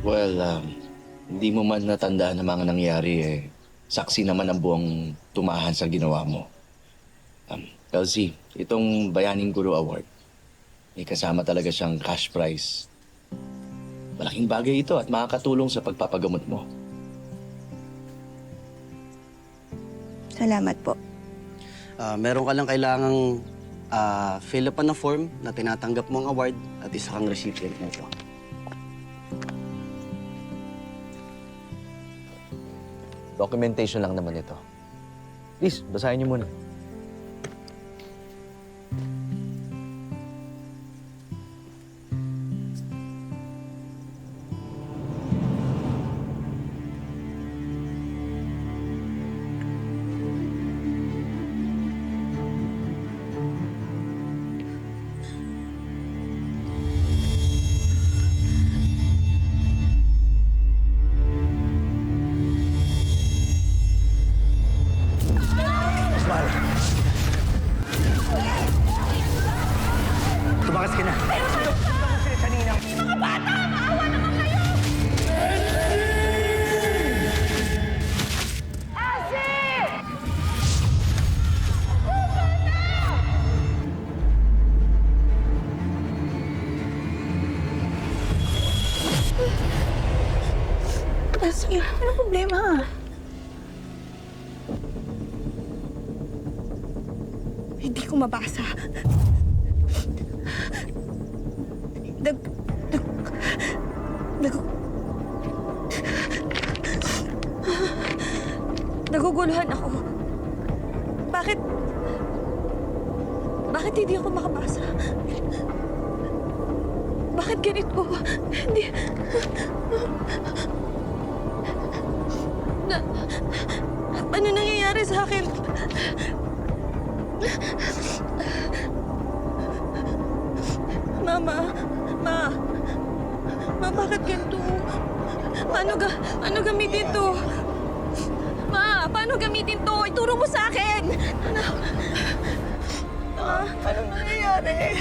Well, hindi mo man natandaan ang mga nangyari eh. Saksi naman ang buong tumahan sa ginawa mo. Elsie, itong Bayaning Guru Award, may kasama talaga siyang cash prize. Malaking bagay ito at makakatulong sa pagpapagamot mo. Salamat po. Meron ka lang kailangang fill up na form na tinatanggap mo ang award at isa kang recipient nito. Documentation lang naman ito. Please, basahin niyo muna. Tumakas ka na. Mga bata! Maawa naman kayo! Elsie! Elsie, ano problema? Hindi ko mabasa. Naguguluhan ako. Bakit hindi ako makabasa? Bakit ganito? Hindi... Ano nangyayari sa akin? Mama, bakit ganito? Paano gamitin to? Ma, paano gamitin to? Ituro mo sa akin! Ano nangyayari?